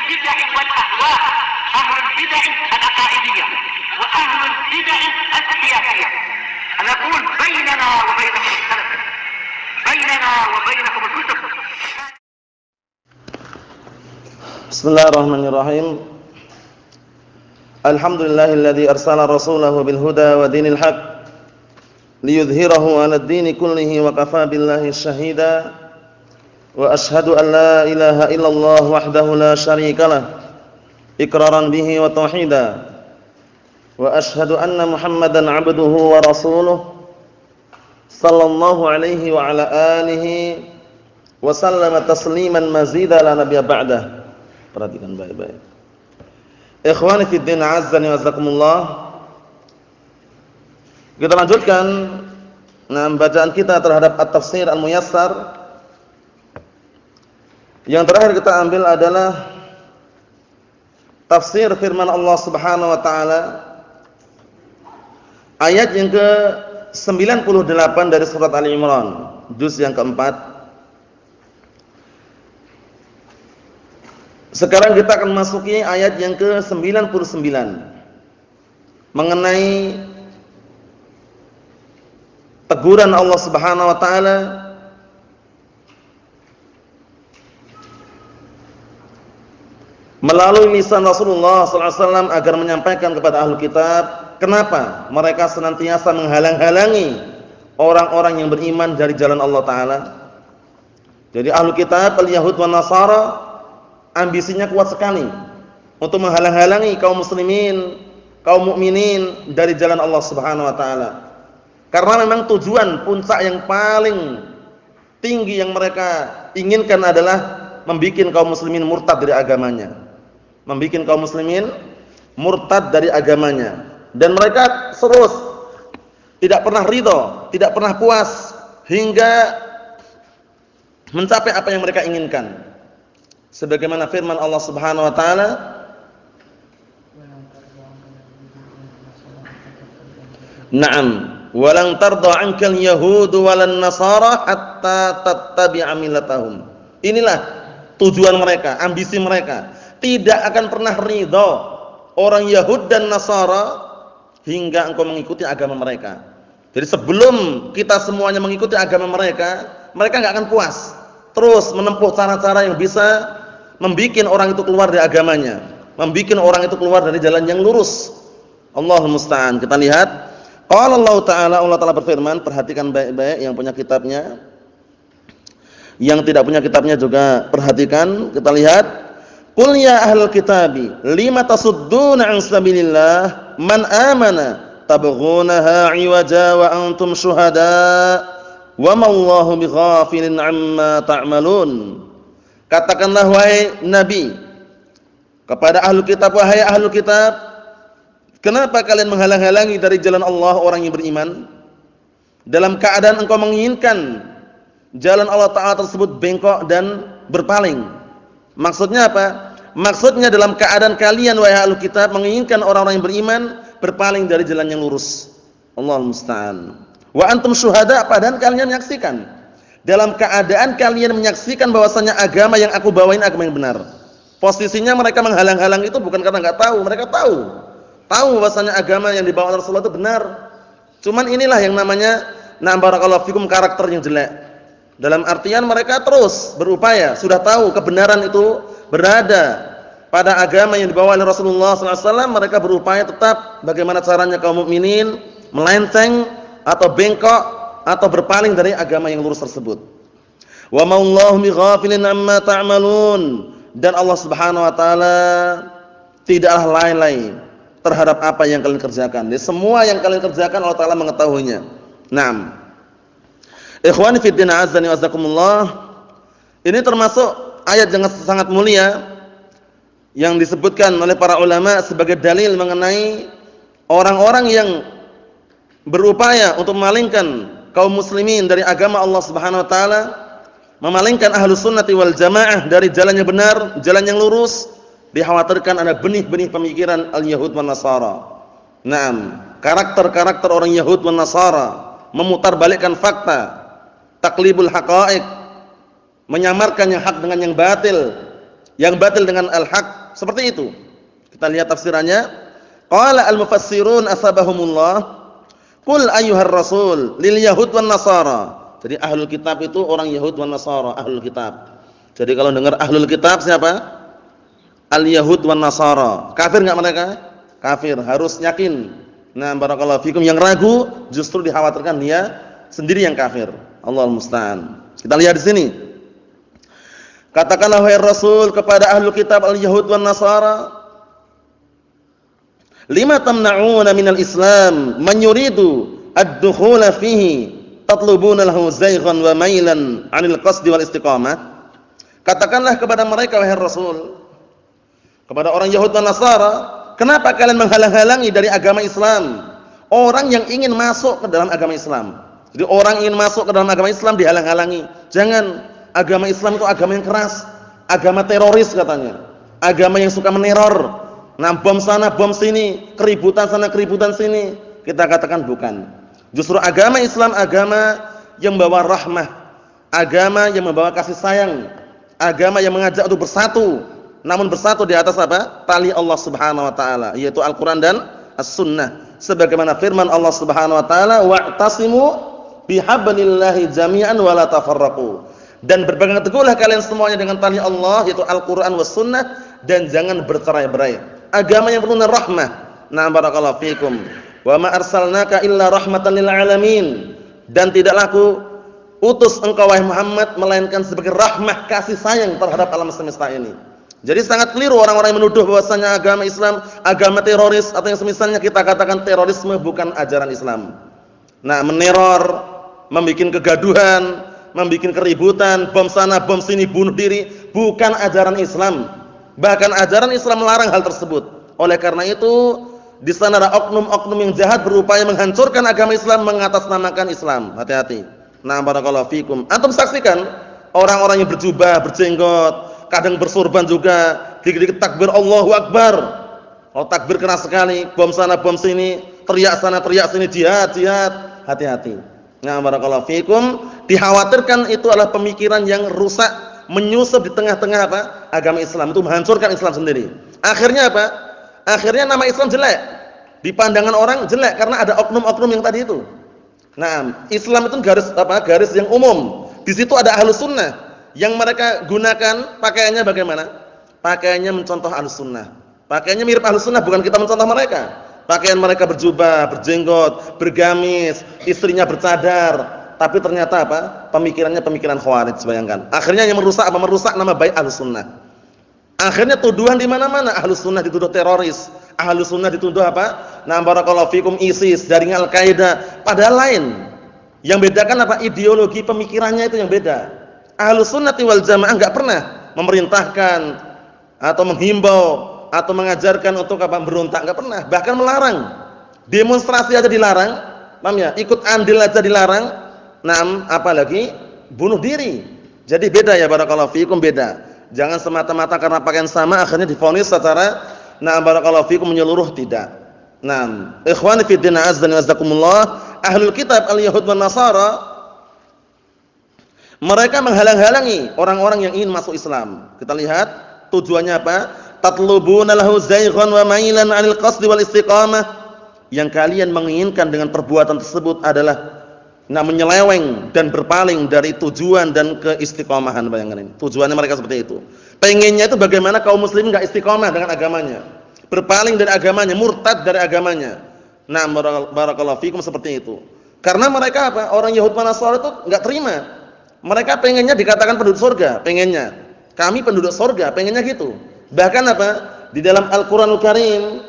البدع والأهواء، أهل البدع العقائدية وأهل البدع السياسية. أنا أقول بيننا وبينكم السلف، بيننا وبينكم الكتب. Bismillahirrahmanirrahim. Alhamdulillahilladzi arsala rasulahu bil huda wa dinil haq liyudhhirahu 'alad dini kullihi wa kafaa billahi shahida. Wa ashhadu an la ilaha illallah wahdahu la syarikalah iqraran bihi wa tauhida. Wa ashhadu anna Muhammadan 'abduhu wa rasuluh sallallahu alaihi wa ala alihi wa sallama tasliman mazida la nabiyya ba'dah. Perhatikan baik-baik. Ikhwani fi din, azzani wa jazakumullah. Kita lanjutkan bacaan kita terhadap At-Tafsir Al-Muyassar. Yang terakhir kita ambil adalah tafsir firman Allah Subhanahu wa taala ayat yang ke-98 dari surat Ali Imran, juz yang keempat. Sekarang kita akan masuki ayat yang ke-99 mengenai teguran Allah Subhanahu wa taala melalui lisan Rasulullah sallallahu alaihi wasallam agar menyampaikan kepada ahli kitab kenapa mereka senantiasa menghalang-halangi orang-orang yang beriman dari jalan Allah taala. Jadi ahli kitab al-Yahud wan Nasara ambisinya kuat sekali untuk menghalang-halangi kaum muslimin, kaum mukminin dari jalan Allah Subhanahu wa taala. Karena memang tujuan puncak yang paling tinggi yang mereka inginkan adalah membikin kaum muslimin murtad dari agamanya. Membikin kaum muslimin murtad dari agamanya. Dan mereka terus tidak pernah ridha, tidak pernah puas hingga mencapai apa yang mereka inginkan. Sebagaimana firman Allah Subhanahu wa taala, "Na'am, walan tarda 'ankal yahudu walan nasara hatta tattabi'a millatahum." Inilah tujuan mereka, ambisi mereka. Tidak akan pernah ridha orang Yahud dan Nasara hingga engkau mengikuti agama mereka. Jadi sebelum kita semuanya mengikuti agama mereka, mereka enggak akan puas. Terus menempuh cara-cara yang bisa membikin orang itu keluar dari agamanya, membikin orang itu keluar dari jalan yang lurus. Allahul musta'an. Kita lihat, qala Allah Ta'ala berfirman, perhatikan baik-baik yang punya kitabnya. Yang tidak punya kitabnya juga perhatikan. Kita lihat, qul ya ahlal kitabi lima tasudduna 'an sabilillah man amana tabghunaha 'iwaja wa antum syuhada wa ma Allahu bighafilin 'amma ta'malun. Katakanlah wahai Nabi kepada ahlu kitab, wahai ahlu kitab, kenapa kalian menghalang-halangi dari jalan Allah orang yang beriman dalam keadaan engkau menginginkan jalan Allah Ta'ala tersebut bengkok dan berpaling? Maksudnya apa? Maksudnya dalam keadaan kalian wahai ahlu kitab menginginkan orang-orang yang beriman berpaling dari jalan yang lurus. Allahul musta'an. Wa antum syuhada, padahal kalian menyaksikan, dalam keadaan kalian menyaksikan bahwasanya agama yang aku bawain agama yang benar. Posisinya mereka menghalang-halang itu bukan karena enggak tahu, mereka tahu. Tahu bahwasanya agama yang dibawa Rasulullah itu benar. Cuman inilah yang namanya barakallahu fikum karakter yang jelek. Dalam artian mereka terus berupaya, sudah tahu kebenaran itu berada pada agama yang dibawa oleh Rasulullah sallallahu alaihi wasallam, mereka berupaya tetap bagaimana caranya kaum mukminin melenceng atau bengkok atau berpaling dari agama yang lurus tersebut. Wa ma Allahu bighafilin 'amma ta'malun, dan Allah Subhanahu wa taala tidaklah lalai terhadap apa yang kalian kerjakan. Jadi semua yang kalian kerjakan Allah Taala mengetahuinya. Naam. Ikhwani fi din, azzani wa jazakumullah. Ini termasuk ayat yang sangat mulia yang disebutkan oleh para ulama sebagai dalil mengenai orang-orang yang berupaya untuk memalingkan kaum muslimin dari agama Allah Subhanahu wa taala, memalingkan ahlus sunnati wal jamaah dari jalan yang benar, jalan yang lurus, dikhawatirkan ada benih-benih pemikiran al-Yahud wan Nasara. Naam, karakter-karakter orang Yahud wan Nasara, memutarbalikkan fakta, taklibul haqa'iq, menyamarkan yang hak dengan yang batil, yang batil dengan al-haq, seperti itu. Kita lihat tafsirannya. Qala al-mufassirun asabahumullah, qul ayyuhar rasul lil yahud wan nasara. Jadi ahlul kitab itu orang Yahud wan Nasara, ahlul kitab. Jadi kalau dengar ahlul kitab siapa? Al-Yahud wan Nasara. Kafir enggak mereka? Kafir, harus yakin. Nah, barakallahu fikum, yang ragu justru dikhawatirkan dia sendiri yang kafir. Allahul musta'an. Kita lihat di sini. Katakanlah wahai Rasul kepada ahlul kitab al-Yahud wan Nasara, lima tamna'una minal Islam man yuridu ad-dukhula fihi tatlubuna lahu zaygan wa mailan 'anil qasdi wal istiqamah. Katakanlah kepada mereka wahai Rasul, kepada orang Yahud dan Nasara, kenapa kalian menghalang-halangi dari agama Islam orang yang ingin masuk ke dalam agama Islam? Jadi orang ingin masuk ke dalam agama Islam dihalang-halangi. Jangan, agama Islam itu agama yang keras, agama teroris katanya, agama yang suka meneror. Nah, bom sana, bom sini, keributan sana, keributan sini. Kita katakan bukan. Justru agama Islam agama yang membawa rahmah, agama yang membawa kasih sayang, agama yang mengajak untuk bersatu, namun bersatu di atas apa? Tali Allah Subhanahu wa taala, yaitu Al-Qur'an dan As-Sunnah. Sebagaimana firman Allah Subhanahu wa taala, wa'tasimu bihablillahi jami'an wa la tafarraqu. Dan berpegang teguhlah kalian semuanya dengan tali Allah, yaitu Al-Qur'an was sunnah, dan jangan bercerai-berai. Agama yang penuh dengan rahmah. Nah, barakallahu fikum. Wa ma arsalnaka illa rahmatan lil alamin. Dan tidaklah aku utus engkau wahai Muhammad melainkan sebagai rahmah kasih sayang terhadap alam semesta ini. Jadi sangat keliru orang-orang yang menuduh bahwasanya agama Islam agama teroris atau yang semisalnya. Kita katakan terorisme bukan ajaran Islam. Nah, meneror, membuat kegaduhan, membuat keributan, bom sana, bom sini, bunuh diri, bukan ajaran Islam. Bahkan ajaran Islam melarang hal tersebut. Oleh karena itu, di sana ada oknum-oknum yang jahat berupaya menghancurkan agama Islam, mengatasnamakan Islam. Hati-hati. Nah, barakallahu fikum. Antum saksikan orang-orang yang berjubah, berjenggot, kadang bersorban juga, dikit-dikit takbir Allahu Akbar. Oh, takbir keras sekali, bom sana, bom sini, teriak sana, teriak sini, jihad, jihad. Hati-hati. Nah, barakallahu fikum, dikhawatirkan itu adalah pemikiran yang rusak, menyusup di tengah-tengah apa? Agama Islam, itu menghancurkan Islam sendiri. Akhirnya apa? Akhirnya nama Islam jelek. Di pandangan orang jelek karena ada oknum-oknum yang tadi itu. Nah, Islam itu garis apa? Garis yang umum. Di situ ada Ahlus Sunnah yang mereka gunakan pakaiannya bagaimana? Pakaiannya mencontoh Ahlus Sunnah. Pakaiannya mirip Ahlus Sunnah, bukan kita mencontoh mereka. Pakaian mereka berjubah, berjenggot, bergamis, istrinya bercadar, tapi ternyata apa? Pemikirannya pemikiran Khawarij, bayangkan. Akhirnya yang merusak apa? Merusak nama baik Ahlus Sunnah. Akhirnya tuduhan di mana-mana, Ahlus Sunnah dituduh teroris, Ahlus Sunnah dituduh apa? Nah, barakallahu fikum ISIS, jaringan Al-Qaeda, padahal lain. Yang bedakan apa? Ideologi pemikirannya itu yang beda. Ahlus Sunnah wal Jamaah enggak pernah memerintahkan atau menghimbau atau mengajarkan untuk apa? Berontak, enggak pernah, bahkan melarang. Demonstrasi aja dilarang, paham ya? Ikut andil aja dilarang. Nah, apalagi bunuh diri. Jadi beda ya, barakallahu fikum, beda. Jangan semata-mata karena pakaian sama akhirnya divonis secara barakallahu fikum menyeluruh, tidak. Nah, ikhwani fi din azza wa jazakumullah, ahlul kitab al-Yahud wan Nasara mereka menghalang-halangi orang-orang yang ingin masuk Islam. Kita lihat tujuannya apa? Tatlubuna lahu zaygan wa mailan 'anil qasdi wal istiqamah. Yang kalian menginginkan dengan perbuatan tersebut adalah menyeleweng dan berpaling dari tujuan dan keistiqomahan. Bayangkan ini. Tujuannya mereka seperti itu. Pengennya itu bagaimana kaum muslimin enggak istiqomah dengan agamanya. Berpaling dari agamanya, murtad dari agamanya. Nah, barakallahu fikum, seperti itu. Karena mereka apa? Orang Yahud dan Nasara itu enggak terima. Mereka pengennya dikatakan penduduk surga, pengennya. Kami penduduk surga, pengennya gitu. Bahkan apa? Di dalam Al-Qur'anul Karim,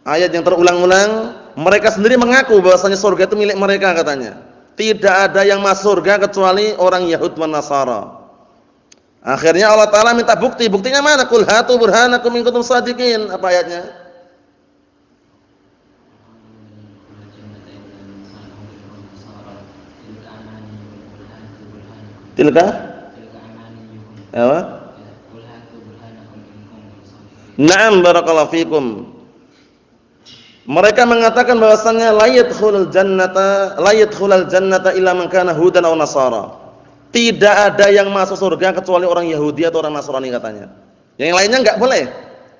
ayat yang terulang-ulang, mereka sendiri mengaku bahwasanya surga itu milik mereka katanya. Tidak ada yang masuk surga kecuali orang Yahud dan Nasara. Akhirnya Allah Ta'ala minta bukti. Buktinya mana? Qul hatu burhanakum in kuntum shadiqin. Apa ayatnya? Tilka? Apa? Naam, barakallahu fikum. Mereka mengatakan bahwasannya la yadkhulul jannata illa man kana hudan aw nasara. Tidak ada yang masuk surga kecuali orang Yahudi atau orang Nasrani katanya. Yang lainnya enggak boleh.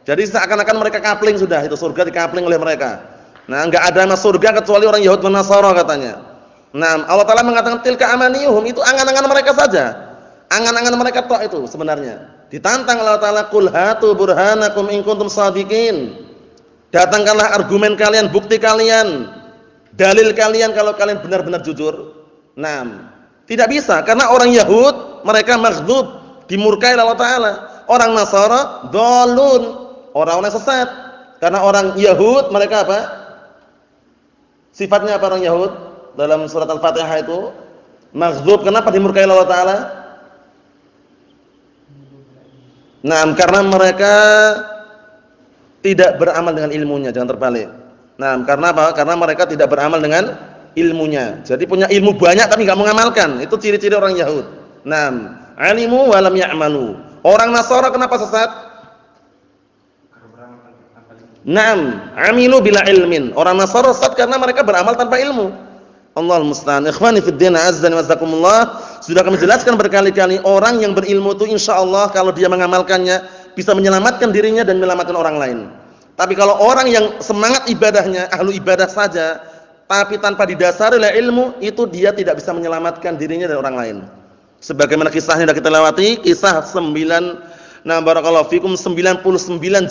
Jadi seakan-akan mereka kapling sudah, itu surga dikapling oleh mereka. Nah, enggak ada masuk surga kecuali orang Yahud dan Nasara katanya. Nah, Allah Taala mengatakan tilka amaniyuhum, itu angan-angan mereka saja. Angan-angan mereka tok itu sebenarnya. Ditantang Allah Taala, qul hatu burhanakum in kuntum shadiqin. Datangkanlah argumen kalian, bukti kalian, dalil kalian kalau kalian benar-benar jujur. Nah, tidak bisa karena orang Yahud mereka maghdub, dimurkai Allah Taala. Orang Nasara dhalun, orang-orang sesat. Karena orang Yahud mereka apa? Sifatnya apa orang Yahud? Dalam surat Al-Fatihah itu maghdub, kenapa dimurkai Allah Taala? Nah, karena mereka tidak beramal dengan ilmunya, jangan terbalik. Nah, karena apa? Karena mereka tidak beramal dengan ilmunya. Jadi punya ilmu banyak tapi enggak mengamalkan. Itu ciri-ciri orang Yahud. Nah, alimu wa lam ya'malu. Orang Nasara kenapa sesat? Naam, amilu bila ilmin. Orang Nasara sesat karena mereka beramal tanpa ilmu. Allahul musta'an. Ikhwani fid din, azza wa jazakumullah. Sudah kami jelaskan berkali-kali, orang yang berilmu itu insyaallah kalau dia mengamalkannya bisa menyelamatkan dirinya dan menyelamatkan orang lain. Tapi kalau orang yang semangat ibadahnya ahlu ibadah saja tapi tanpa didasari oleh ilmu, itu dia tidak bisa menyelamatkan dirinya dan orang lain. Sebagaimana kisahnya sudah kita lewati, kisah 99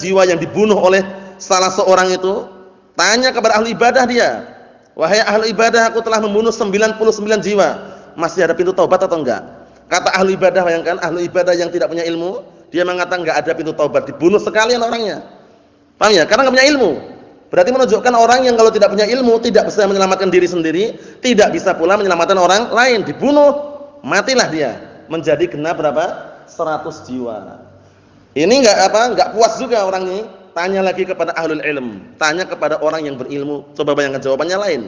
jiwa yang dibunuh oleh salah seorang itu. Tanya kepada ahli ibadah dia, wahai ahli ibadah, aku telah membunuh 99 jiwa, masih ada pintu taubat atau enggak? Kata ahli ibadah, bayangkan ahli ibadah yang tidak punya ilmu, dia mengatakan enggak ada pintu taubat, dibunuh sekalian orangnya. Paham ya? Karena enggak punya ilmu. Berarti menunjukkan orang yang kalau tidak punya ilmu tidak bisa menyelamatkan diri sendiri, tidak bisa pula menyelamatkan orang lain, dibunuh, matilah dia. Menjadi genap berapa? 100 jiwa. Ini enggak puas juga orang ini. Tanya lagi kepada ahlul ilm, tanya kepada orang yang berilmu. Coba bayangkan jawabannya lain.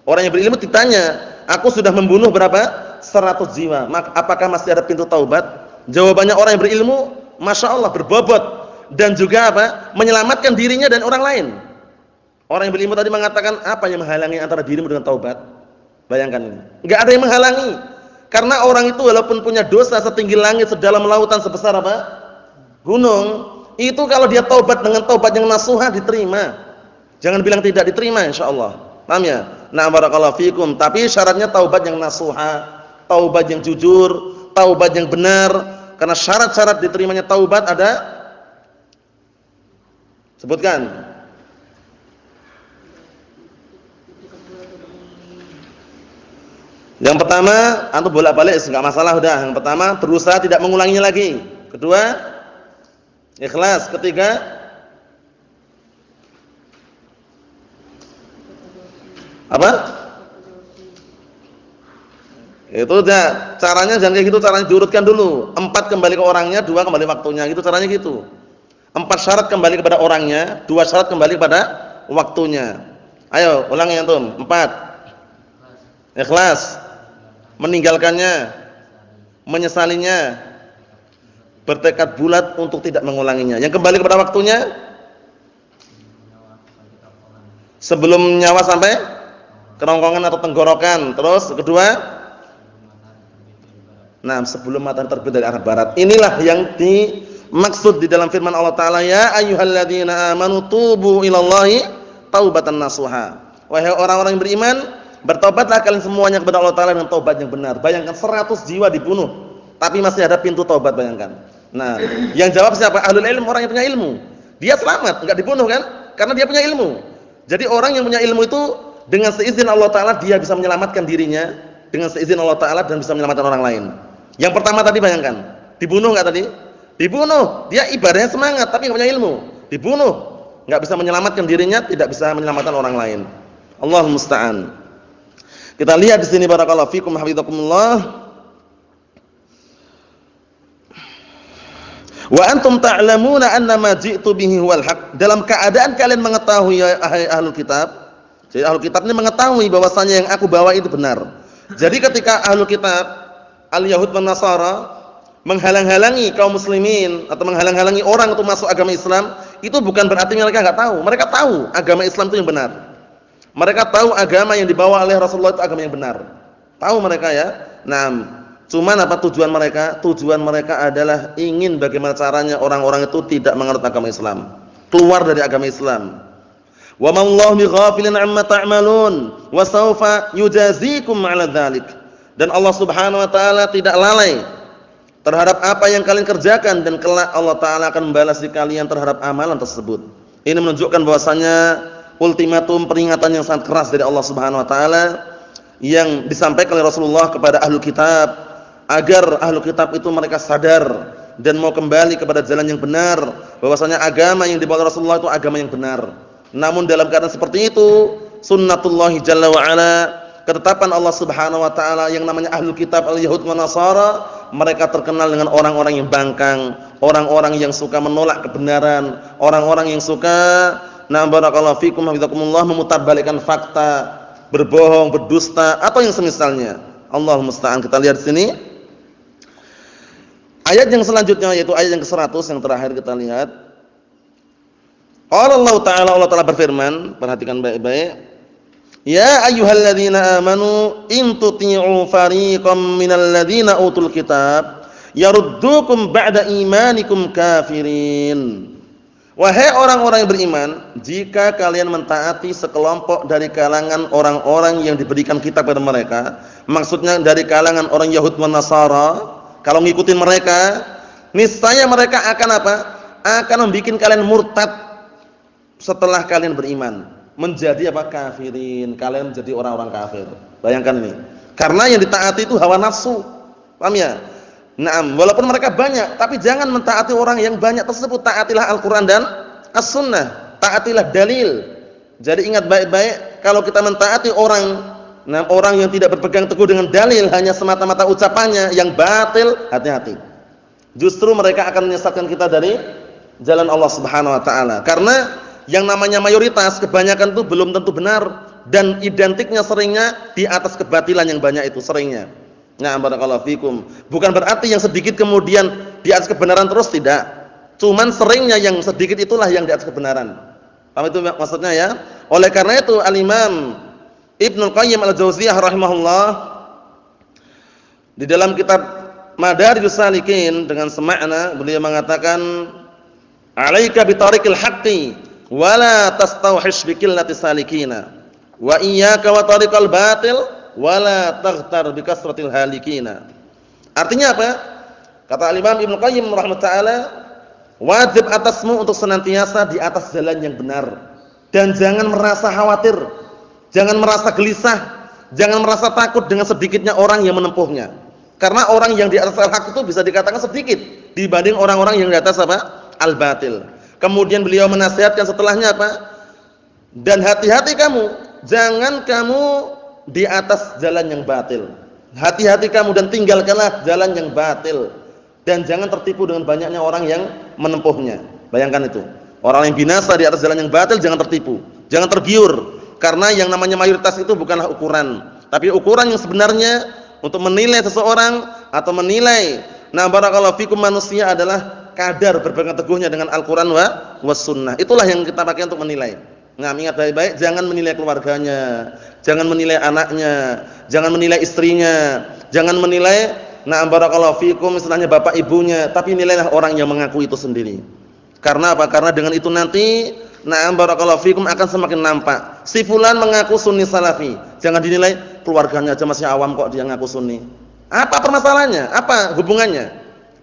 Orang yang berilmu ditanya, aku sudah membunuh berapa? 100 jiwa. Apakah masih ada pintu taubat? Jawabannya orang yang berilmu, masya Allah, berbobot dan juga apa? Menyelamatkan dirinya dan orang lain. Orang yang berilmu tadi mengatakan, apa yang menghalangi antara dirimu dengan taubat? Bayangkan ini. Enggak ada yang menghalangi. Karena orang itu walaupun punya dosa setinggi langit, sedalam lautan, sebesar apa? Gunung. Itu kalau dia taubat dengan taubat yang nasuha diterima. Jangan bilang tidak diterima insyaallah. Paham ya? Nah, barakallahu fikum. Tapi syaratnya taubat yang nasuha, taubat yang jujur, taubat yang benar. Karena syarat-syarat diterimanya taubat ada, sebutkan. Yang pertama, antum bolak-balik enggak masalah udah. Yang pertama, berusaha tidak mengulanginya lagi. Kedua, ikhlas. Ketiga, apa? Itu udah caranya, jangan kayak gitu, caranya diurutkan dulu. 4 kembali ke orangnya, 2 kembali waktunya, gitu caranya gitu. 4 syarat kembali kepada orangnya, 2 syarat kembali kepada waktunya. Ayo, ulangi antum. 4. Ikhlas. Meninggalkannya, menyesalinya, bertekad bulat untuk tidak mengulanginya. Yang kembali kepada waktunya, sebelum nyawa sampai kerongkongan atau tenggorokan. Terus kedua, nah, sebelum matahari terbit dari arah barat. Inilah yang dimaksud di dalam firman Allah Ta'ala, ya ayyuhalladzina amanu tubu ilallahi taubatan nasuha. Wahai orang-orang yang beriman, bertobatlah kalian semuanya kepada Allah Ta'ala dengan taubat yang benar. Bayangkan 100 jiwa dibunuh, tapi masih ada pintu taubat, bayangkan. Nah, yang jawab siapa? Ahlul ilm, orang yang punya ilmu. Dia selamat, enggak dibunuh kan? Karena dia punya ilmu. Jadi orang yang punya ilmu itu dengan seizin Allah Ta'ala dia bisa menyelamatkan dirinya, dengan seizin Allah Ta'ala, dan bisa menyelamatkan orang lain. Yang pertama tadi bayangkan, dibunuh enggak tadi? Dibunuh. Dia ibadahnya semangat tapi enggak punya ilmu. Dibunuh. Enggak bisa menyelamatkan dirinya, tidak bisa menyelamatkan orang lain. Allahul musta'an. Kita lihat di sini barakallahu fikum hafizakumullah. Wa antum ta'lamuna anna ma ji'tu bihi huwal haq. Dalam keadaan kalian mengetahui ya ahlul kitab. Jadi ahlul kitab ini mengetahui bahwasanya yang aku bawa itu benar. Jadi ketika ahlul kitab, al-Yahud dan Nasara menghalang-halangi kaum muslimin atau menghalang-halangi orang untuk masuk agama Islam, itu bukan berarti mereka enggak tahu. Mereka tahu agama Islam itu yang benar. Mereka tahu agama yang dibawa oleh Rasulullah itu agama yang benar. Tahu mereka ya. Nah, Cuman apa tujuan mereka? Tujuan mereka adalah ingin bagaimana caranya orang-orang itu tidak menganut agama Islam, keluar dari agama Islam. Wa mallahu bighafilin amma ta'malun wa sawfa yujazikum 'ala dzalik. Dan Allah Subhanahu wa taala tidak lalai terhadap apa yang kalian kerjakan, dan kelak Allah taala akan membalasi kalian terhadap amalan tersebut. Ini menunjukkan bahwasanya ultimatum peringatan yang sangat keras dari Allah Subhanahu wa taala yang disampaikan oleh Rasulullah kepada ahlu kitab, agar ahlu kitab itu mereka sadar dan mau kembali kepada jalan yang benar, bahwasanya agama yang dibawa Rasulullah itu agama yang benar. Namun dalam keadaan seperti itu, sunnatullah jalla wa ala, ketetapan Allah Subhanahu wa taala, yang namanya ahlu kitab al-yahud wa nasara, mereka terkenal dengan orang-orang yang bangkang, orang-orang yang suka menolak kebenaran, orang-orang yang suka barakallahu fikum hafizakumullah memutarbalikkan fakta, berbohong, berdusta atau yang semisalnya. Allahumma musta'an. Kita lihat di sini ayat yang selanjutnya, yaitu ayat yang ke-100 yang terakhir kita lihat. Allah Ta'ala berfirman, perhatikan baik-baik. Ya ayyuhalladzina amanu in tuti'u fariqam minal ladzina utul kitab yaruddukum ba'da imanikum kafirin. Wahai orang-orang yang beriman, jika kalian mentaati sekelompok dari kalangan orang-orang yang diberikan kitab kepada mereka, maksudnya dari kalangan orang Yahud dan Nasara, kalau ngikutin mereka, niscaya mereka akan apa? Akan membuat kalian murtad setelah kalian beriman, menjadi apa? Kafirin. Kalian menjadi orang-orang kafir. Bayangkan ini. Karena yang ditaati itu hawa nafsu. Paham ya? Naam, walaupun mereka banyak, tapi jangan mentaati orang yang banyak tersebut. Taatilah Al-Qur'an dan As-Sunnah. Taatilah dalil. Jadi ingat baik-baik, kalau kita mentaati orang yang tidak berpegang teguh dengan dalil, hanya semata-mata ucapannya yang batil, hati-hati. Justru mereka akan menyesatkan kita dari jalan Allah Subhanahu wa taala. Karena yang namanya mayoritas, kebanyakan itu belum tentu benar, dan identiknya seringnya di atas kebatilan yang banyak itu seringnya. Nah, barakallahu fikum. Bukan berarti yang sedikit kemudian di atas kebenaran terus, tidak. Cuman seringnya yang sedikit itulah yang di atas kebenaran. Paham itu maksudnya ya? Oleh karena itu Al-Imam Ibnul Qayyim Al-Jauziyah rahimahullah di dalam kitab Madarijus Salikin dengan semakna beliau mengatakan, "Alaika bi tariqil haqqi wa la tastawhish bi qillati salikina wa iyyaka wa tariqal batil wala taghtar bi kasratil halikina." Artinya apa? Kata Imam Ibnu Qayyim rahimahullah, wajib atasmu untuk senantiasa di atas jalan yang benar, dan jangan merasa khawatir, jangan merasa gelisah, jangan merasa takut dengan sedikitnya orang yang menempuhnya. Karena orang yang di atas al-haq itu bisa dikatakan sedikit dibanding orang-orang yang di atas apa? Al-batil. Kemudian beliau menasihatkan setelahnya apa? Dan hati-hati kamu, jangan kamu di atas jalan yang batil. Hati-hati kamu dan tinggalkanlah jalan yang batil, dan jangan tertipu dengan banyaknya orang yang menempuhnya. Bayangkan itu. Orang yang binasa di atas jalan yang batil, jangan tertipu, jangan tergiur, karena yang namanya mayoritas itu bukanlah ukuran, tapi ukuran yang sebenarnya untuk menilai seseorang atau menilai barakallahu fikum manusia adalah kadar berpegang teguhnya dengan Al-Qur'an was sunnah. Itulah yang kita pakai untuk menilai. Nah, ingat baik-baik, jangan menilai keluarganya, jangan menilai anaknya, jangan menilai istrinya, jangan menilai barakallahu fikum istilahnya bapak ibunya, tapi nilailah orang yang mengaku itu sendiri. Karena apa? Karena dengan itu nanti barakallahu fikum akan semakin nampak si fulan mengaku sunni salafi. Jangan dinilai keluarganya aja masih awam kok dia ngaku sunni. Apa permasalahannya? Apa hubungannya?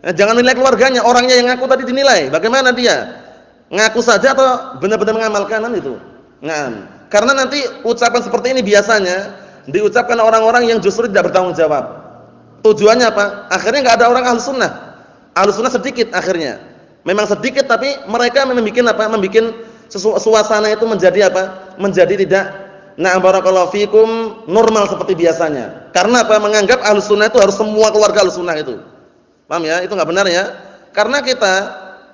Jangan nilai keluarganya, orangnya yang ngaku tadi dinilai. Bagaimana dia? Ngaku saja atau benar-benar mengamalkan itu? Nah, karena nanti ucapan seperti ini biasanya diucapkan orang-orang yang justru tidak bertanggung jawab. Tujuannya apa? Akhirnya enggak ada orang Ahlus Sunnah. Ahlus Sunnah sedikit akhirnya. Memang sedikit, tapi mereka membuat apa? Membuat suasana itu menjadi apa? Menjadi tidak barakallahu fikum normal seperti biasanya. Karena apa? Menganggap Ahlus Sunnah itu harus semua keluarga Ahlus Sunnah itu. Paham ya? Itu enggak benar ya. Karena kita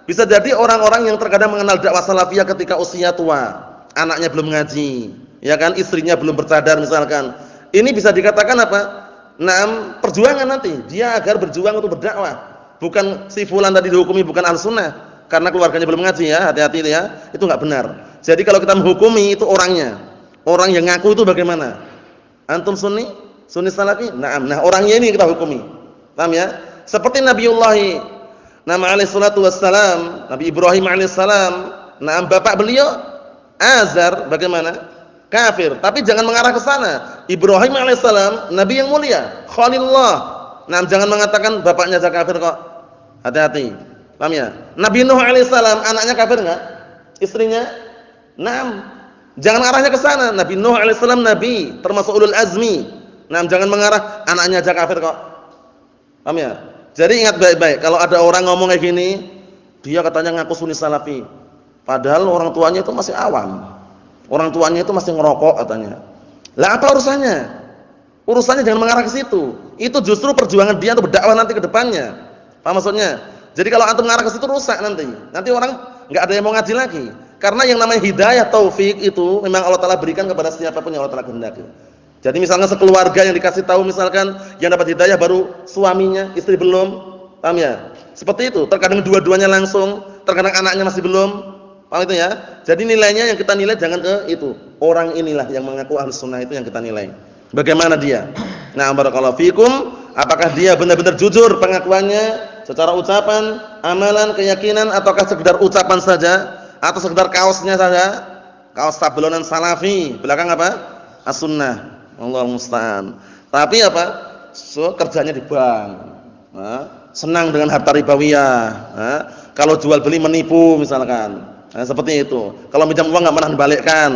bisa jadi orang-orang yang terkadang mengenal dakwah salafiyah ketika usia tua, anaknya belum ngaji, ya kan, istrinya belum bercadar misalkan. Ini bisa dikatakan apa? Perjuangan nanti dia agar berjuang untuk berdakwah. Bukan si fulan tadi dihukumi bukan Ahlussunnah karena keluarganya belum ngaji ya, hati-hati ya. Itu enggak benar. Jadi kalau kita menghukumi itu orangnya. Orang yang ngaku itu bagaimana? Antum sunni? Sunni salafi? Nah orangnya ini kita hukumi. Paham ya? Seperti Nabiullah alaihi salatu wassalam, Nabi Ibrahim alaihi salam, bapak beliau Azar bagaimana? Kafir, tapi jangan mengarah ke sana. Ibrahim alaihi salam nabi yang mulia, Khalilullah. Jangan mengatakan bapaknya saja kafir kok. Hati-hati. Paham ya? Nabi Nuh alaihi salam anaknya kafir enggak? Istrinya? Jangan arahnya ke sana. Nabi Nuh alaihi salam nabi, termasuk ulul azmi. Jangan mengarah anaknya aja kafir kok. Paham ya? Jadi ingat baik-baik, kalau ada orang ngomong kayak gini, dia katanya ngaku sunni salafi. Padahal orang tuanya itu masih awam. Orang tuanya itu masih ngerokok katanya. Lah apa urusannya? Urusannya jangan mengarah ke situ. Itu justru perjuangan dia untuk berdakwah nanti ke depannya. Paham maksudnya? Jadi kalau antum mengarah ke situ rusak nanti. Nanti orang enggak ada yang mau ngaji lagi. Karena yang namanya hidayah taufik itu memang Allah Taala berikan kepada siapapun yang Allah Taala kehendaki. Jadi misalnya sekeluarga yang dikasih tahu misalkan yang dapat hidayah baru suaminya, istri belum. Paham ya? Seperti itu. Terkadang dua-duanya langsung, terkadang anaknya masih belum. Paham itu ya? Jadi nilainya yang kita nilai jangan ke itu. Orang inilah yang mengaku Ahlus Sunnah itu yang kita nilai. Bagaimana dia? Barakallahu fikum, apakah dia benar-benar jujur pengakuannya secara ucapan, amalan, keyakinan, ataukah sekedar ucapan saja atau sekedar kaosnya saja? Kaos sablonan salafi, belakang apa? As-Sunnah. Allah musta'an. Tapi apa? Kerjanya di bank. Senang dengan harta ribawiyah. Kalau jual beli menipu misalkan. Seperti itu. Kalau minjam uang enggak pernah dibalikkan.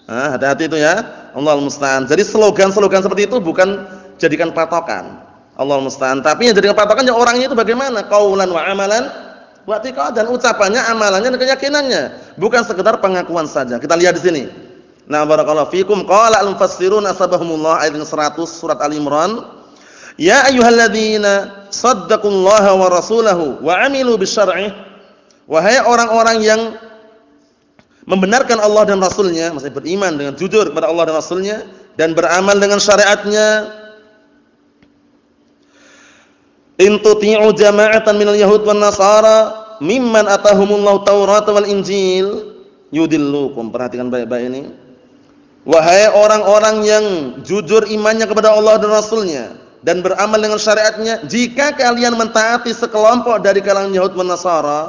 Hati-hati itu ya. Allah musta'an. Jadi slogan-slogan seperti itu bukan jadikan patokan. Allah musta'an. Tapi yang jadikan patokan ya orangnya itu bagaimana? Qaulan wa amalan wa i'tiqadan, ucapannya, amalannya dan keyakinannya. Bukan sekedar pengakuan saja. Kita lihat di sini. Barakallahu fikum. Qala al-mufassirun asbahumullah ayat 100 surat Al-Imran. Ya ayyuhalladzina saddaqullaha wa rasulahu wa 'amilu bisyar'i. Wahai orang-orang yang membenarkan Allah dan Rasulnya, maksudnya beriman dengan jujur kepada Allah dan Rasulnya dan beramal dengan syariatnya. In tuti'u jama'atan minal yahud wan nasara mimman atahumullahu Taurat wal Injil yudillukum. Perhatikan baik-baik ini. Wahai orang-orang yang jujur imannya kepada Allah dan Rasulnya dan beramal dengan syariatnya, jika kalian mentaati sekelompok dari kalangan Yahud dan Nasara,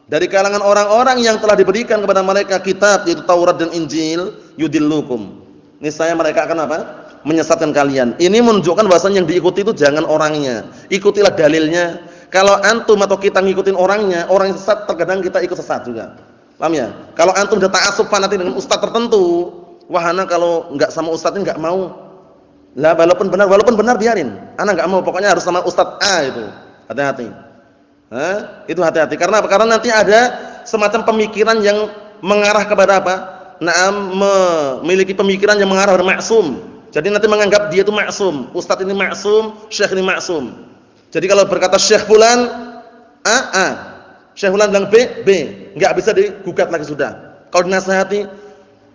dari kalangan orang-orang yang telah diberikan kepada mereka kitab yaitu Taurat dan Injil, yudillukum, niscaya mereka akan apa? Menyesatkan kalian. Ini menunjukkan bahwasanya yang diikuti itu jangan orangnya, ikutilah dalilnya. Kalau antum atau kita ngikutin orangnya, orang yang sesat terkadang kita ikut sesat juga. Paham ya? Kalau antum sudah ta'assub fanatik dengan ustaz tertentu, wahana kalau enggak sama ustaznya enggak mau. Lah walaupun benar biarin. Ana enggak mau, pokoknya harus sama ustaz A itu. Hati-hati. Itu hati-hati. Karena apa? Karena nanti ada semacam pemikiran yang mengarah kepada apa? Memiliki pemikiran yang mengarah kepada maksum. Jadi nanti menganggap dia itu maksum. Ustaz ini maksum, syekh ini maksum. Jadi kalau berkata syekh fulan A, syekh fulan bilang B, enggak bisa digugat lagi sudah. Kalau dinasihati,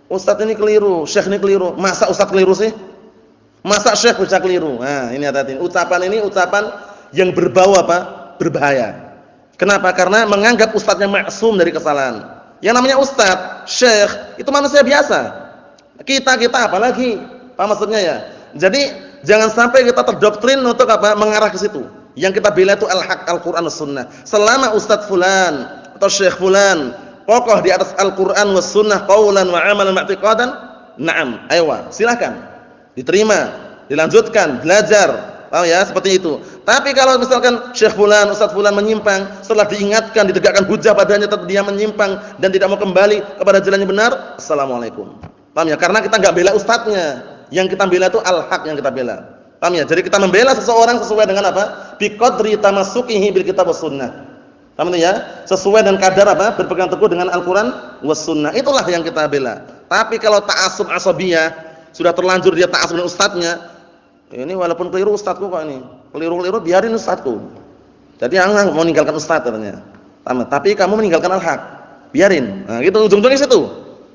ustaz ini keliru, syekh ini keliru. Masa ustaz keliru sih? Masa syekh bisa keliru? Nah, ini hati-hati. Ucapan ini ucapan yang berbau apa? Berbahaya. Kenapa? Karena menganggap ustaznya maksum dari kesalahan. Yang namanya ustaz, syekh, itu manusia biasa. Kita apalagi? Apa maksudnya ya? Jadi jangan sampai kita terdoktrin untuk apa? Mengarah ke situ. Yang kita bela itu al-haq, Al-Qur'an was sunnah. Selama ustaz fulan atau syekh fulan kokoh di atas Al-Qur'an was sunnah qaulan wa amalan wa i'tiqadan, na'am, aywa, silakan. Diterima, dilanjutkan, belajar. Oh ya, seperti itu. Tapi kalau misalkan syekh fulan, ustaz fulan menyimpang, setelah diingatkan, ditegakkan hujah padanya tetap dia menyimpang dan tidak mau kembali kepada jalan yang benar, assalamualaikum. Paham ya? Karena kita enggak bela ustaznya. Yang kita bela itu al-haq yang kita bela. Paham ya? Jadi kita membela seseorang sesuai dengan apa? Bi qadri tamassukihi bil kitab was sunnah. Paham ya? Sesuai dengan kadar apa? Berpegang teguh dengan Al-Qur'an was sunnah. Itulah yang kita bela. Tapi kalau ta'assub asabiyah, sudah terlanjur dia ta'assub dengan ustaznya, ini walaupun keliru ustazku kok ini. Keliru-keliru biarin ustazku. Jadi jangan mau meninggalkan ustaz katanya. Tapi kamu meninggalkan al-haq. Biarin. Nah, gitu ujung-ujungnya situ.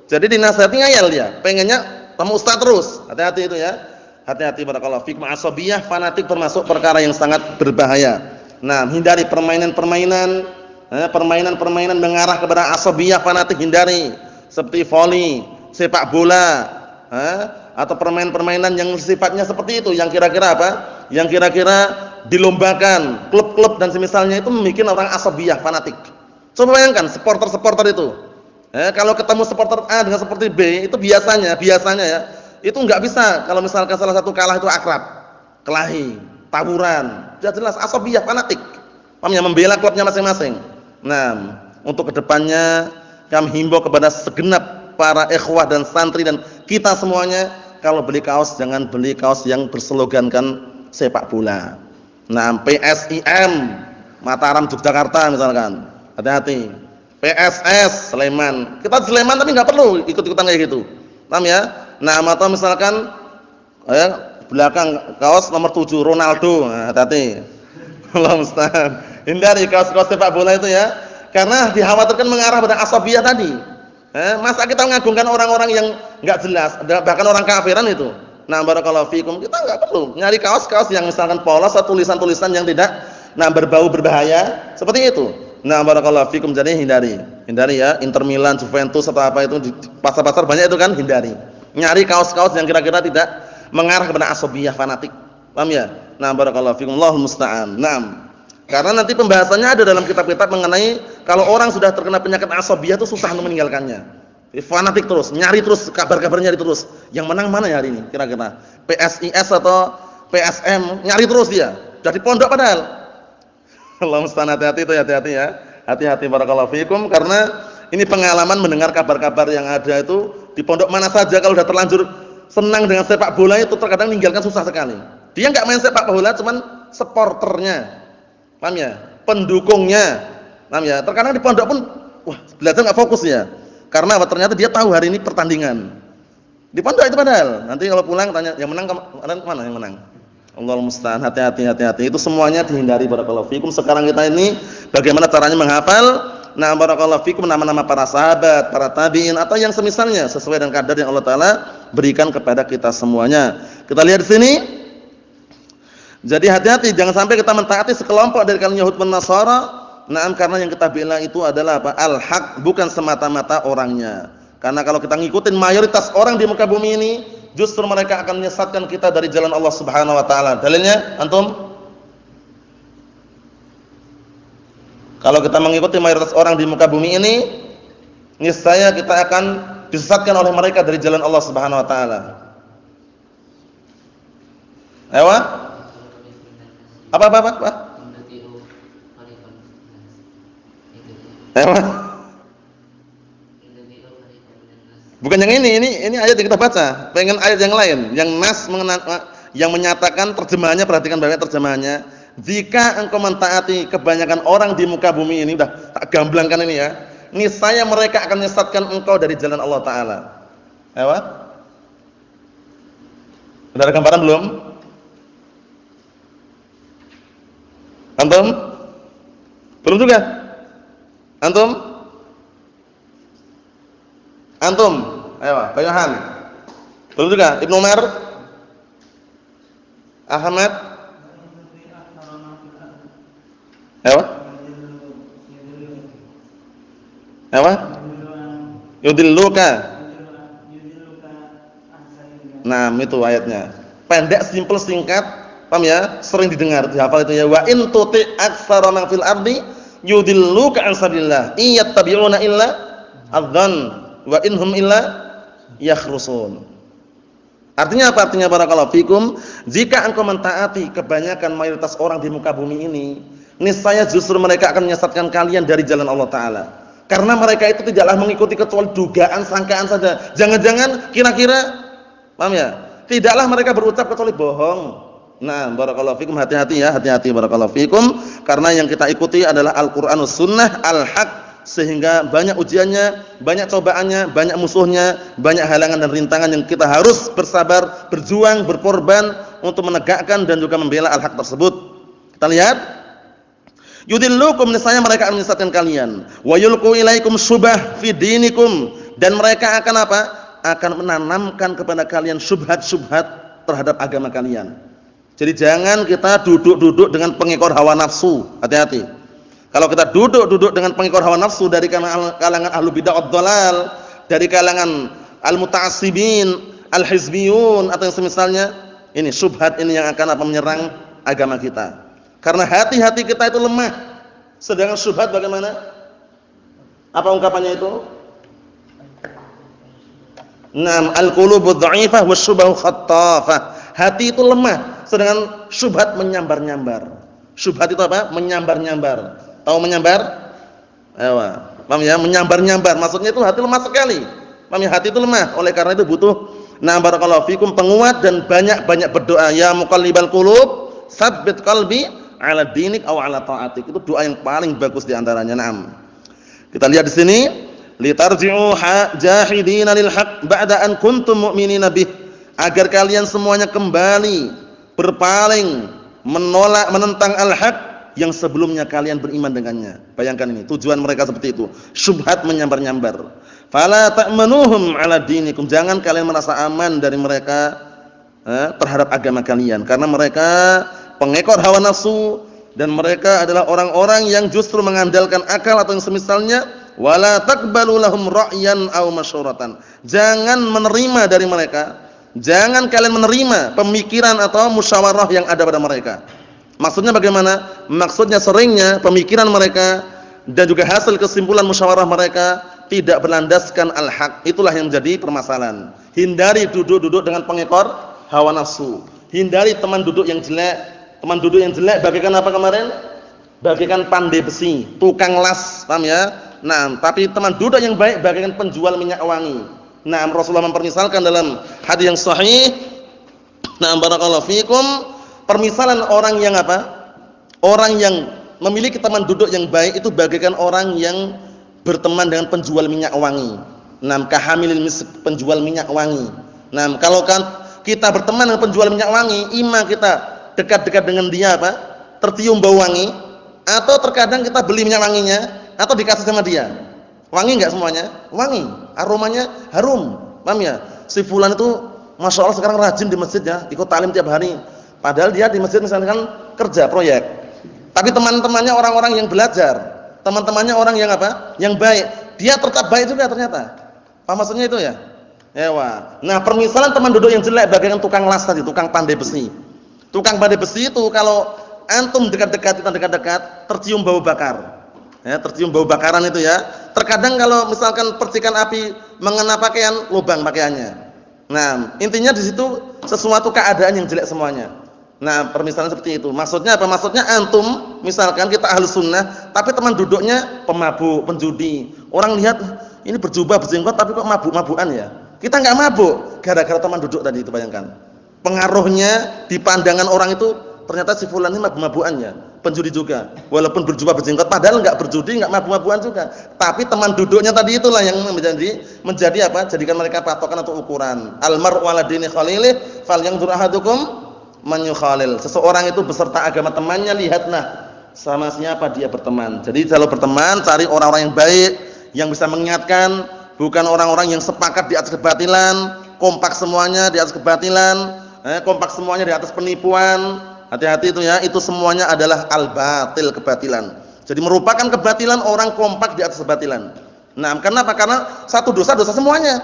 Jadi dinasihati ngayal dia, pengennya sama ustaz terus. Hati-hati itu ya. Hati-hati barakallahu fik, ma'asabiyah, fanatik termasuk perkara yang sangat berbahaya. Nah, hindari permainan-permainan mengarah kepada asabiyah, fanatik, hindari. Seperti voli, sepak bola, atau permainan-permainan yang sifatnya seperti itu, yang kira-kira apa? Yang kira-kira dilombakan, klub-klub dan semisalnya itu membuat orang asabiyah, fanatik. Coba bayangkan supporter-supporter itu. Kalau ketemu supporter A dengan supporter B itu biasanya ya, itu nggak bisa kalau misalkan salah satu kalah itu akrab, kelahi, tawuran, jelas asabiyah, fanatik. Paham ya, membela klubnya masing-masing. Nah, untuk kedepannya kami himbau kepada segenap para ikhwah dan santri dan kita semuanya, kalau beli kaos jangan beli kaos yang berslogankan sepak bola. Nah, PSIM Mataram Yogyakarta misalkan, hati-hati. PSS Sleman, kita di Sleman tapi nggak perlu ikut-ikutan kayak gitu. Paham ya? Nah, atau misalkan belakang kaos nomor 7 Ronaldo, nah, hati-hati. Allah musta'an. Hindari kaos-kaos sepak bola itu ya, karena dikhawatirkan mengarah pada asabiyah tadi. Masa kita mengagungkan orang-orang yang enggak jelas, bahkan orang kafiran itu. Nah, barakallahu fikum, kita enggak perlu nyari kaos-kaos yang misalkan polos atau tulisan-tulisan yang tidak berbau berbahaya seperti itu. Nah, barakallahu fikum, jadi hindari ya, Inter Milan, Juventus atau apa itu di pasar-pasar banyak itu kan, hindari. Nyari kaos-kaos yang kira-kira tidak mengarah kepada asabiyah, fanatik. Paham ya? Nah, barakallahu fikum, Allahul musta'an. Naam. Karena nanti pembahasannya ada dalam kitab-kitab mengenai kalau orang sudah terkena penyakit asabiyah itu susah untuk meninggalkannya. Fanatik terus, nyari terus kabar-kabar, nyari terus. Yang menang mana ya hari ini kira-kira? PSIS atau PSM, nyari terus dia. Sudah di pondok padahal. Allah musta'an, hati-hati itu, hati-hati ya. Hati-hati barakallahu fikum, karena ini pengalaman mendengar kabar-kabar yang ada itu di pondok mana saja kalau sudah terlanjur senang dengan sepak bola itu terkadang meninggalkan susah sekali. Dia enggak main sepak bola, cuman supporternya. Paham ya? Pendukungnya. Paham ya? Terkadang di pondok pun wah, belajar enggak fokus ya. Karena apa? Ternyata dia tahu hari ini pertandingan. Di pondok itu padahal. Nanti kalau pulang tanya, yang menang kemana yang menang? Allahul musta'an, hati-hati. Itu semuanya dihindari barakallahu fikum. Sekarang kita ini bagaimana caranya menghafal? Nah, barakallahu fikum, nama-nama para sahabat, para tabi'in atau yang semisalnya sesuai dengan kadar yang Allah Taala berikan kepada kita semuanya. Kita lihat di sini. Jadi hati-hati, jangan sampai kita mentaati sekelompok dari kalangan Yahud dan Nasara. Naam, karena yang kita bilang itu adalah apa? Al-haq, bukan semata-mata orangnya. Karena kalau kita ngikutin mayoritas orang di muka bumi ini, justru mereka akan menyesatkan kita dari jalan Allah Subhanahu wa taala. Dalilnya antum? Kalau kita mengikuti mayoritas orang di muka bumi ini, niscaya kita akan disesatkan oleh mereka dari jalan Allah Subhanahu wa taala. Ayo. Apa? Bukan yang ini ayat yang kita baca. Pengen ayat yang lain, yang nas yang menyatakan terjemahannya, perhatikan baik terjemahannya. Jika engkau mentaati kebanyakan orang di muka bumi ini, udah tak gamblangkan ini ya, niscaya mereka akan menyesatkan engkau dari jalan Allah Taala. Ayo. Sudah ada gambaran belum? Antum? Belum juga? Antum? Ayo, Bayohan. Belum juga? Ibnu Umar? Ahmad? Ayo. Yudilluka. Nah, itu ayatnya. Pendek, simpel, singkat. Paham ya? Sering didengar, dihafal itu ya. Wa in tuti aktsara man fil ardi yudilluka an sabilillah iyattabi'una illa adzan wa inhum illa yakhrusun. Artinya apa? Artinya barakallahu fikum, jika engkau mentaati kebanyakan mayoritas orang di muka bumi ini, niscaya justru mereka akan menyesatkan kalian dari jalan Allah Taala. Karena mereka itu tidaklah mengikuti kecuali dugaan, sangkaan saja. Jangan-jangan kira-kira, paham ya? Tidaklah mereka berucap kecuali bohong. Nah, barakallahu fikum, hati-hati ya, hati-hati barakallahu fikum, karena yang kita ikuti adalah Al-Qur'anus Sunnah al-haq, sehingga banyak ujiannya, banyak cobaannya, banyak musuhnya, banyak halangan dan rintangan yang kita harus bersabar, berjuang, berkorban untuk menegakkan dan juga membela al-haq tersebut. Kita lihat, yudillukum, niscaya mereka akan menyesatkan kalian, wa yulqu ilaikum syubah fi dinikum, dan mereka akan apa? Akan menanamkan kepada kalian syubhat-syubhat terhadap agama kalian. Jadi jangan kita duduk-duduk dengan pengekor hawa nafsu. Hati-hati. Kalau kita duduk-duduk dengan pengekor hawa nafsu dari kalangan ahlu bid'ah ad-dhalal, dari kalangan al-muta'assibin, al-hizbiyun atau yang semisalnya, ini syubhat ini yang akan apa? Menyerang agama kita. Karena hati-hati kita itu lemah. Sedangkan syubhat bagaimana? Apa ungkapannya itu? Naam, al-qulubu dha'ifah wasyubahu khattafah. Hati itu lemah, sedangkan syubhat menyambar-nyambar. Syubhat itu apa? Menyambar-nyambar. Tahu menyambar? Ewa. Paham ya? Menyambar-nyambar. Maksudnya itu hati lemah sekali. Paham ya? Hati itu lemah. Oleh karena itu butuh barakallahu fikum penguat dan banyak-banyak berdoa. Ya muqallibal qulub, tsabbit qalbi ala dinik aw ala ta'atik. Itu doa yang paling bagus di antaranya. Naam. Kita lihat di sini, litarji'u jahidina lil haqq ba'da an kuntum mu'minina bih. Agar kalian semuanya kembali berpaling menolak menentang al-haq yang sebelumnya kalian beriman dengannya. Bayangkan ini, tujuan mereka seperti itu. Syubhat menyambar-nyambar. Fala ta'manuhum 'ala dinikum. Jangan kalian merasa aman dari mereka terhadap agama kalian, karena mereka pengekor hawa nafsu dan mereka adalah orang-orang yang justru mengandalkan akal atau yang semisalnya. Wala taqbalu lahum ra'yan aw masyuratan. Jangan menerima dari mereka, jangan kalian menerima pemikiran atau musyawarah yang ada pada mereka. Maksudnya bagaimana? Maksudnya seringnya pemikiran mereka dan juga hasil kesimpulan musyawarah mereka tidak berlandaskan al-haq. Itulah yang menjadi permasalahan. Hindari duduk-duduk dengan pengekor hawa nafsu. Hindari teman duduk yang jelek. Teman duduk yang jelek bagaikan apa kemarin? Bagaikan pandai besi, tukang las, paham ya? Nah, tapi teman duduk yang baik bagaikan penjual minyak wangi. Nah, Rasulullah mempermisalkan dalam hadis yang sahih. Nah, barakallahu fikum, permisalan orang yang apa? Orang yang memiliki teman duduk yang baik itu bagaikan orang yang berteman dengan penjual minyak wangi. Nah, kahamilil misk, penjual minyak wangi. Nah, kalau kan kita berteman dengan penjual minyak wangi, ima kita dekat-dekat dengan dia apa? Tercium bau wangi, atau terkadang kita beli minyak wanginya atau dikasih sama dia. Wangi enggak semuanya? Wangi. Aromanya harum. Paham ya? Si fulan itu Masya Allah sekarang rajin di masjid ya, ikut talim tiap hari. Padahal dia di masjid misalkan kerja proyek. Tapi teman-temannya orang-orang yang belajar, teman-temannya orang yang apa? Yang baik. Dia tetap baik juga ternyata. Apa maksudnya itu ya? Ewa. Nah, permisalan teman duduk yang jelek bagaikan tukang las tadi, tukang pandai besi. Tukang pandai besi itu kalau antum dekat-dekat, tercium bau bakar. Ya, tercium bau bakaran itu ya. Terkadang kalau misalkan percikan api mengena pakaian, lubang pakaiannya. Nah, intinya di situ sesuatu keadaan yang jelek semuanya. Nah, permisalan seperti itu. Maksudnya apa? Maksudnya antum, misalkan kita ahli sunnah, tapi teman duduknya pemabuk, penjudi. Orang lihat ini berjubah, berjenggot, tapi kok mabuk-mabukan ya? Kita nggak mabuk, gara-gara teman duduk tadi itu, bayangkan. Pengaruhnya di pandangan orang itu ternyata si fulan ini mabuk-mabukannya, penjudi juga. Walaupun berjubah, berjenggot, padahal nggak berjudi, nggak mabuk-mabukan juga. Tapi teman duduknya tadi itulah yang menjadi apa? Jadikan mereka patokan atau ukuran. Al-mar'u 'ala dini khalilih, falyanzur ahadukum man yukhalil. Seseorang itu beserta agama temannya, lihatlah sama siapa dia berteman. Jadi kalau berteman cari orang-orang yang baik, yang bisa mengingatkan, bukan orang-orang yang sepakat di atas kebatilan, kompak semuanya di atas kebatilan, kompak semuanya di atas penipuan. Hati-hati itu ya, itu semuanya adalah al-batil, kebatilan. Jadi merupakan kebatilan orang kompak di atas kebatilan. Nah, kenapa? Karena satu dosa semuanya.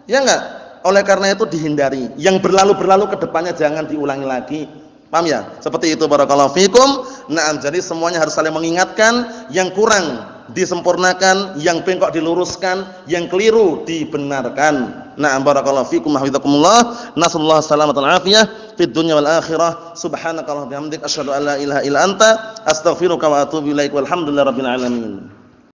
Ya enggak? Oleh karena itu dihindari. Yang berlalu-berlalu ke depannya jangan diulangi lagi. Paham ya? Seperti itu, barakallahu fikum. Nah, jadi semuanya harus saling mengingatkan, yang kurang disempurnakan, yang bengkok diluruskan, yang keliru dibenarkan. Nah, barakallahu fikum wa hafizakumullah. Nasallahu salamatan afiyah fid dunya wal akhirah. Subhanakallahumma wa bihamdika asyhadu an la ilaha illa anta astaghfiruka wa atubu ilaik. Walhamdulillahirabbil alamin.